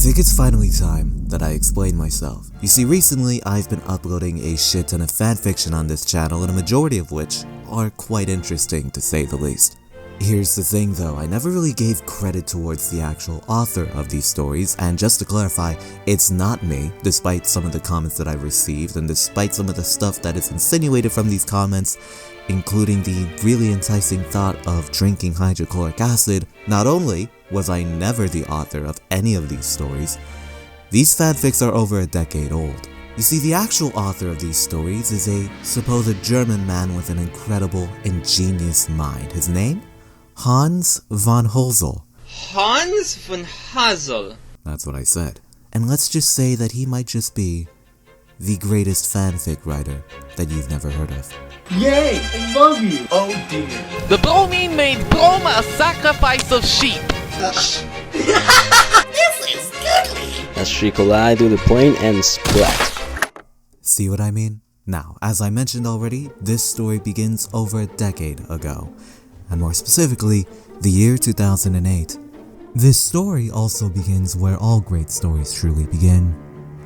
think it's finally time that I explain myself. You see, recently I've been uploading a shit ton of fanfiction on this channel, and a majority of which are quite interesting to say the least. Here's the thing though, I never really gave credit towards the actual author of these stories, and just to clarify, it's not me, despite some of the comments that I've received and despite some of the stuff that is insinuated from these comments, including the really enticing thought of drinking hydrochloric acid. Not only was I never the author of any of these stories, these fanfics are over a decade old. You see, the actual author of these stories is a supposed German man with an incredible, ingenious mind. His name? Hans von Hozel. Hans von Hozel. That's what I said. And let's just say that he might just be the greatest fanfic writer that you've never heard of. Yay! I love you! Oh dear. The bromine made Broma a sacrifice of sheep. This is goodly! As she collide through the plane and splat. See what I mean? Now, as I mentioned already, this story begins over a decade ago, and more specifically, the year 2008. This story also begins where all great stories truly begin,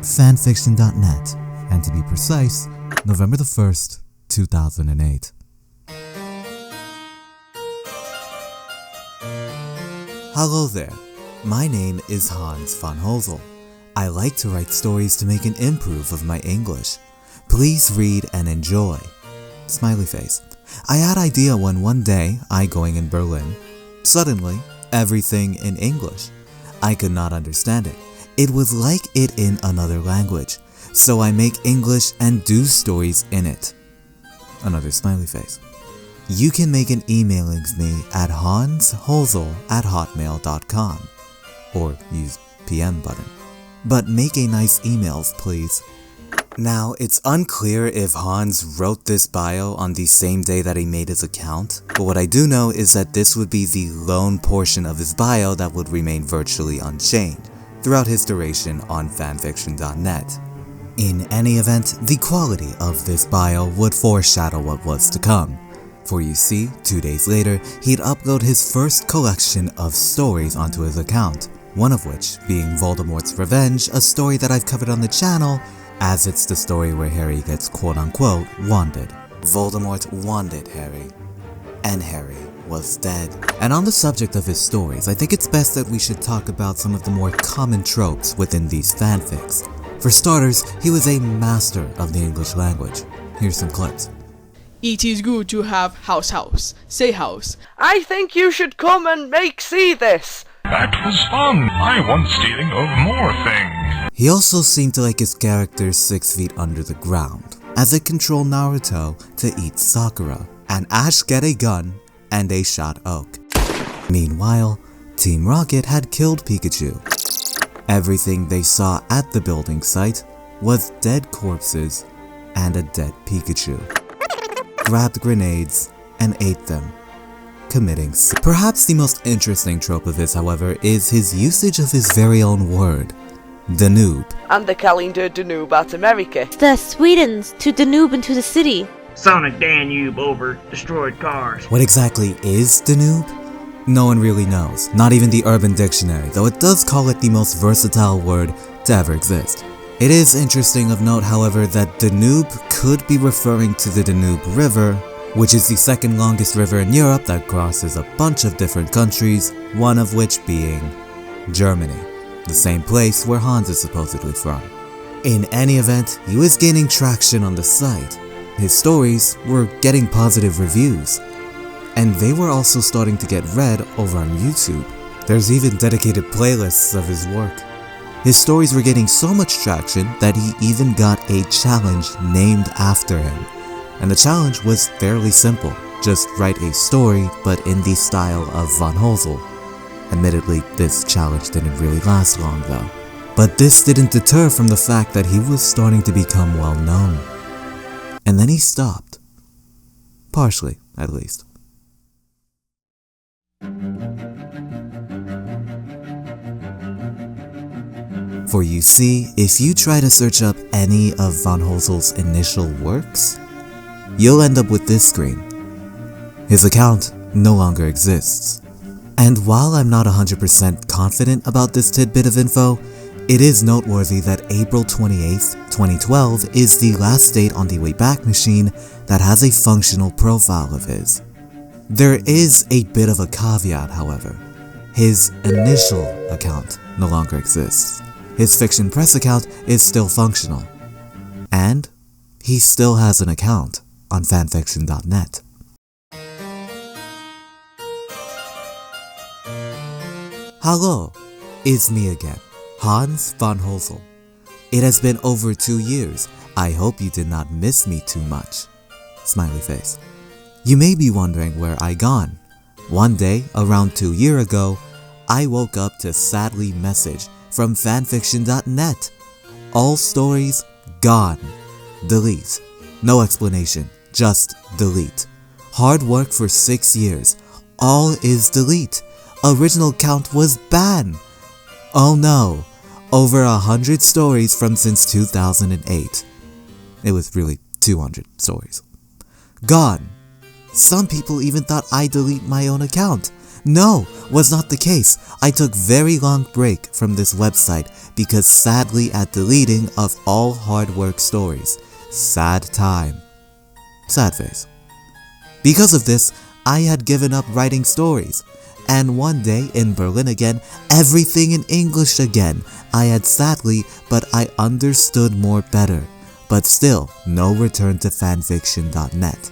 fanfiction.net, and to be precise, November the 1st, 2008. Hello there, my name is Hans von Hozel. I like to write stories to make an improve of my English. Please read and enjoy. Smiley face. I had idea when one day, I going in Berlin, suddenly, everything in English. I could not understand it. It was like it in another language. So I make English and do stories in it. Another smiley face. You can make an emailing me at hanshozel@hotmail.com or use PM button. But make a nice emails, please. Now, it's unclear if Hans wrote this bio on the same day that he made his account, but what I do know is that this would be the lone portion of his bio that would remain virtually unchanged throughout his duration on fanfiction.net. In any event, the quality of this bio would foreshadow what was to come. For you see, 2 days later, he'd upload his first collection of stories onto his account, one of which being Voldemort's Revenge, a story that I've covered on the channel, as it's the story where Harry gets quote-unquote wanded. Voldemort wanded Harry, and Harry was dead. And on the subject of his stories, I think it's best that we should talk about some of the more common tropes within these fanfics. For starters, he was a master of the English language. Here's some clips. It is good to have house. Say house. I think you should come and see this. That was fun. I want stealing of more things. He also seemed to like his characters 6 feet under the ground, as it controlled Naruto to eat Sakura, and Ash get a gun and a shot Oak. Meanwhile, Team Rocket had killed Pikachu. Everything they saw at the building site was dead corpses and a dead Pikachu. Grabbed grenades and ate them, committing sin. Perhaps the most interesting trope of his, however, is his usage of his very own word, Danube. And the calendar Danube at America. The Swedens to Danube into the city. Sonic Danube over destroyed cars. What exactly is Danube? No one really knows, not even the Urban Dictionary, though it does call it the most versatile word to ever exist. It is interesting of note, however, that Danube could be referring to the Danube River, which is the second longest river in Europe that crosses a bunch of different countries, one of which being Germany, the same place where Hans is supposedly from. In any event, he was gaining traction on the site. His stories were getting positive reviews, and they were also starting to get read over on YouTube. There's even dedicated playlists of his work. His stories were getting so much traction that he even got a challenge named after him. And the challenge was fairly simple, just write a story but in the style of Von Hozel. Admittedly, this challenge didn't really last long though. But this didn't deter from the fact that he was starting to become well known. And then he stopped. Partially, at least. For you see, if you try to search up any of Von Hozel's initial works, you'll end up with this screen. His account no longer exists. And while I'm not 100% confident about this tidbit of info, It is noteworthy that April 28th, 2012 is the last date on the Wayback Machine that has a functional profile of his. There is a bit of a caveat, however. His initial account no longer exists. His Fiction Press account is still functional. And he still has an account on fanfiction.net. Hello, it's me again, Hans von Hozel. It has been over 2 years. I hope you did not miss me too much. Smiley face. You may be wondering where I gone. One day, around 2 years ago, I woke up to sadly message from fanfiction.net. All stories gone. Delete. No explanation, just delete. Hard work for 6 years. All is delete. Original count was banned. Oh no, over 100 stories from since 2008. It was really 200 stories. Gone. Some people even thought I delete my own account. No, was not the case. I took very long break from this website because sadly at deleting of all hard work stories. Sad time. Sad face. Because of this, I had given up writing stories. And one day in Berlin again, everything in English again. I had sadly, but I understood more better. But still, no return to fanfiction.net.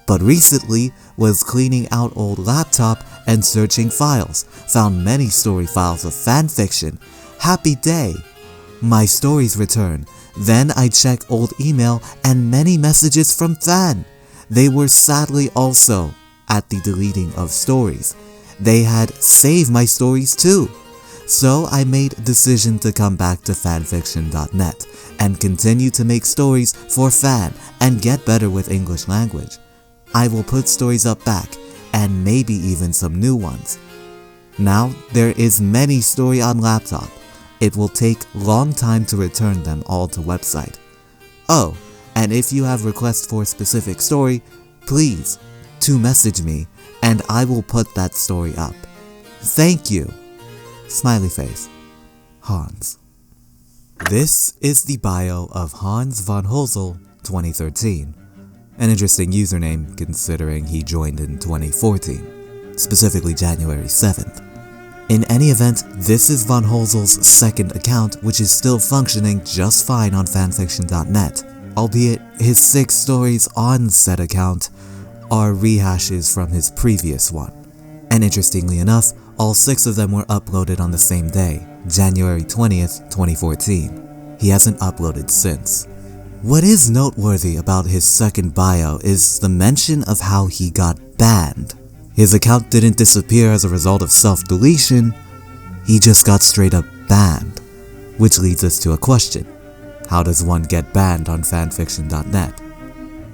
But recently was cleaning out old laptop and searching files. Found many story files of fanfiction. Happy day. My stories return. Then I check old email and many messages from fan. They were sadly also at the deleting of stories. They had saved my stories too. So I made a decision to come back to fanfiction.net and continue to make stories for fan and get better with English language. I will put stories up back and maybe even some new ones. Now there is many story on laptop. It will take long time to return them all to website. Oh, and if you have requests for a specific story, please to message me and I will put that story up. Thank you. Smiley face. Hans. This is the bio of Hans von Hozel 2013. An interesting username considering he joined in 2014, specifically January 7th. In any event, this is von Hozel's second account which is still functioning just fine on fanfiction.net, albeit his 6 stories on said account are rehashes from his previous one. And interestingly enough, all 6 of them were uploaded on the same day, January 20th, 2014. He hasn't uploaded since. What is noteworthy about his second bio is the mention of how he got banned. His account didn't disappear as a result of self-deletion, he just got straight up banned. Which leads us to a question. How does one get banned on fanfiction.net?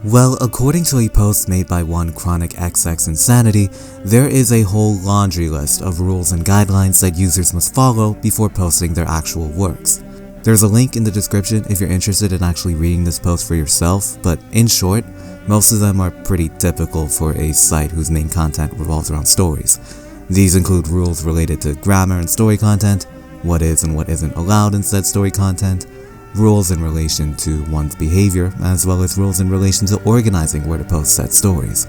Well, according to a post made by one Chronicxxinsanity, there is a whole laundry list of rules and guidelines that users must follow before posting their actual works. There's a link in the description if you're interested in actually reading this post for yourself, but in short, most of them are pretty typical for a site whose main content revolves around stories. These include rules related to grammar and story content, what is and what isn't allowed in said story content, rules in relation to one's behavior, as well as rules in relation to organizing where to post said stories.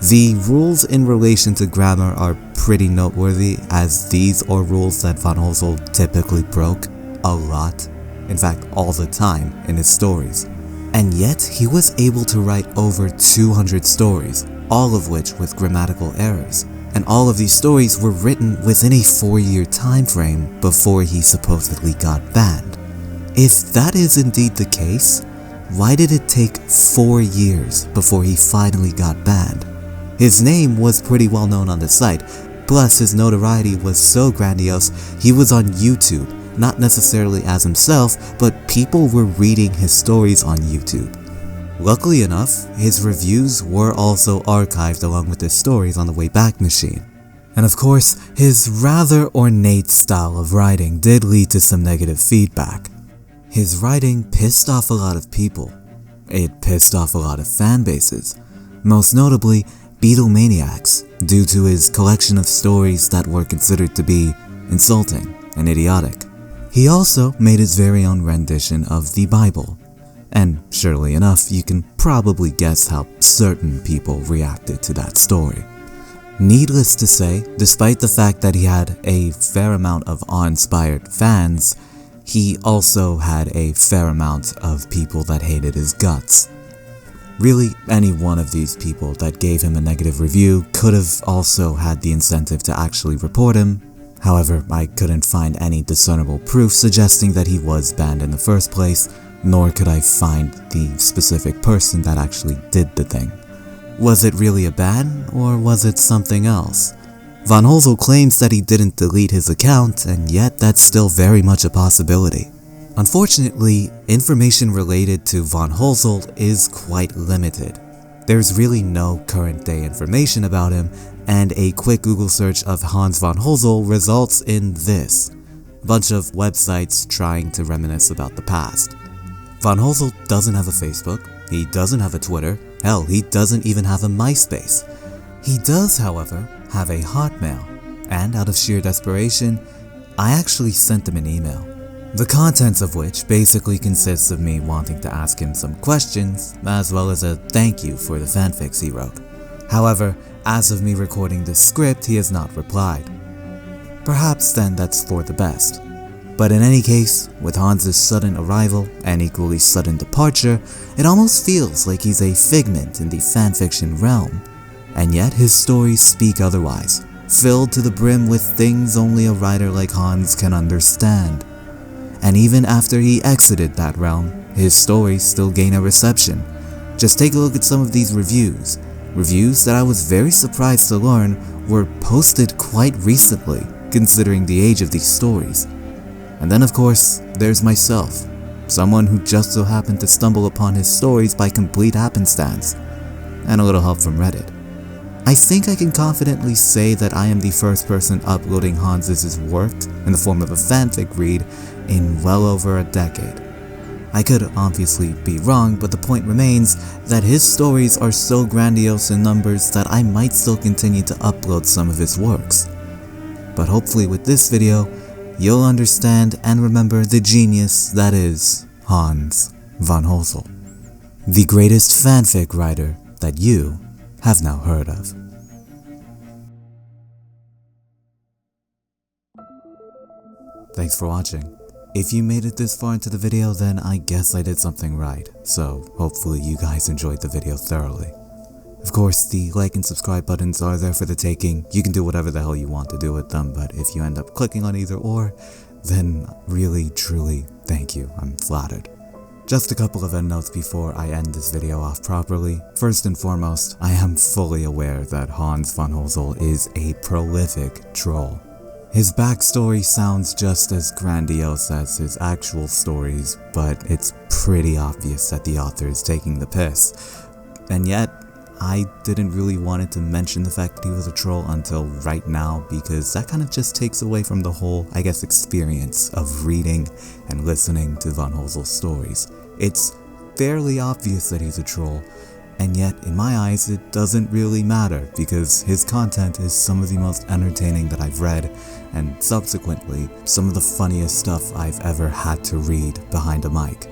The rules in relation to grammar are pretty noteworthy, as these are rules that von Hozel typically broke a lot, in fact all the time in his stories. And yet he was able to write over 200 stories, all of which with grammatical errors. And all of these stories were written within a 4-year time frame before he supposedly got banned. If that is indeed the case, why did it take 4 years before he finally got banned? His name was pretty well known on the site, plus his notoriety was so grandiose he was on YouTube, not necessarily as himself, but people were reading his stories on YouTube. Luckily enough, his reviews were also archived along with his stories on the Wayback Machine. And of course, his rather ornate style of writing did lead to some negative feedback. His writing pissed off a lot of people. It pissed off a lot of fan bases, most notably Beatlemaniacs, due to his collection of stories that were considered to be insulting and idiotic. He also made his very own rendition of the Bible, and surely enough, you can probably guess how certain people reacted to that story. Needless to say, despite the fact that he had a fair amount of awe-inspired fans, he also had a fair amount of people that hated his guts. Really, any one of these people that gave him a negative review could have also had the incentive to actually report him. However, I couldn't find any discernible proof suggesting that he was banned in the first place, nor could I find the specific person that actually did the thing. Was it really a ban, or was it something else? Von Hozel claims that he didn't delete his account, and yet that's still very much a possibility. Unfortunately, information related to Von Hozel is quite limited. There's really no current day information about him, and a quick Google search of Hans von Hozel results in this: a bunch of websites trying to reminisce about the past. Von Hozel doesn't have a Facebook, he doesn't have a Twitter, hell, he doesn't even have a MySpace. He does, however, have a Hotmail, and out of sheer desperation, I actually sent him an email. The contents of which basically consists of me wanting to ask him some questions, as well as a thank you for the fanfics he wrote. However, as of me recording this script, he has not replied. Perhaps then that's for the best. But in any case, with Hans' sudden arrival and equally sudden departure, it almost feels like he's a figment in the fanfiction realm. And yet his stories speak otherwise, filled to the brim with things only a writer like Hans can understand. And even after he exited that realm, his stories still gain a reception. Just take a look at some of these reviews. Reviews that I was very surprised to learn were posted quite recently, considering the age of these stories. And then of course, there's myself, someone who just so happened to stumble upon his stories by complete happenstance, and a little help from Reddit. I think I can confidently say that I am the first person uploading Hans' work in the form of a fanfic read in well over a decade. I could obviously be wrong, but the point remains that his stories are so grandiose in numbers that I might still continue to upload some of his works. But hopefully with this video, you'll understand and remember the genius that is Hans von Hozel, the greatest fanfic writer that you have now heard of. Thanks for watching. If you made it this far into the video, then I guess I did something right, so hopefully you guys enjoyed the video thoroughly. Of course, the like and subscribe buttons are there for the taking. You can do whatever the hell you want to do with them, but if you end up clicking on either or, then really, truly, thank you. I'm flattered. Just a couple of endnotes before I end this video off properly. First and foremost, I am fully aware that Hans von Hozel is a prolific troll. His backstory sounds just as grandiose as his actual stories, but it's pretty obvious that the author is taking the piss. And yet, I didn't really want to mention the fact that he was a troll until right now, because that kind of just takes away from the whole, I guess, experience of reading and listening to von Hozel's stories. It's fairly obvious that he's a troll, and yet in my eyes it doesn't really matter, because his content is some of the most entertaining that I've read, and subsequently some of the funniest stuff I've ever had to read behind a mic.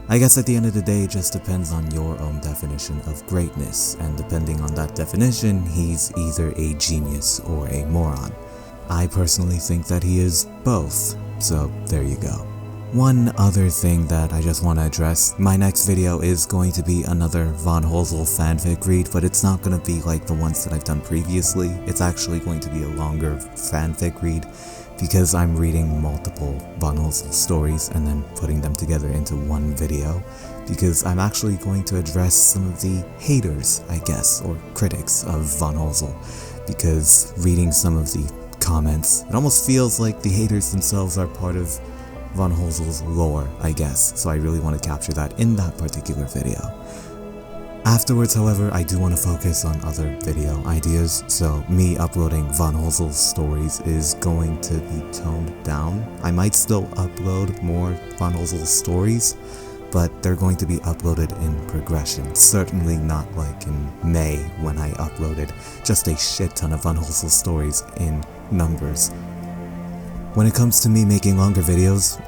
I guess at the end of the day, it just depends on your own definition of greatness, and depending on that definition, he's either a genius or a moron. I personally think that he is both, so there you go. One other thing that I just want to address, my next video is going to be another von Hozel fanfic read, but it's not going to be like the ones that I've done previously. It's actually going to be a longer fanfic read, because I'm reading multiple von Hozel stories and then putting them together into one video, because I'm actually going to address some of the haters, I guess, or critics of von Hozel, because reading some of the comments, it almost feels like the haters themselves are part of von Hozel's lore, I guess, so I really want to capture that in that particular video. Afterwards, however, I do want to focus on other video ideas, so me uploading von Hozel's stories is going to be toned down. I might still upload more von Hozel's stories, but they're going to be uploaded in progression, certainly not like in May when I uploaded just a shit ton of von Hozel's stories in numbers. When it comes to me making longer videos,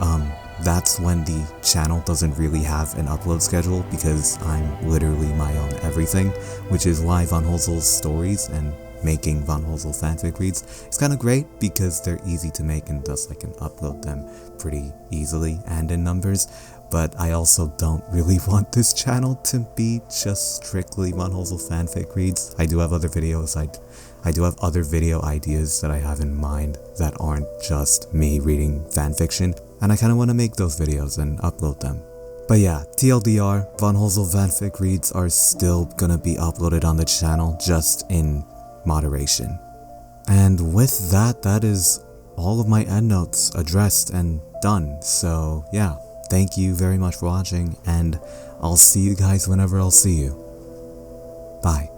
that's when the channel doesn't really have an upload schedule because I'm literally my own everything, which is why Von Hozel's stories and making Von Hozel fanfic reads is kind of great because they're easy to make and thus I can upload them pretty easily and in numbers. But I also don't really want this channel to be just strictly Von Hozel fanfic reads. I do have other videos, I do have other video ideas that I have in mind that aren't just me reading fanfiction, and I kind of want to make those videos and upload them. But yeah, TLDR, Von Hozel fanfic reads are still gonna be uploaded on the channel, just in moderation. And with that, that is all of my endnotes addressed and done. So yeah, thank you very much for watching, and I'll see you guys whenever I'll see you. Bye.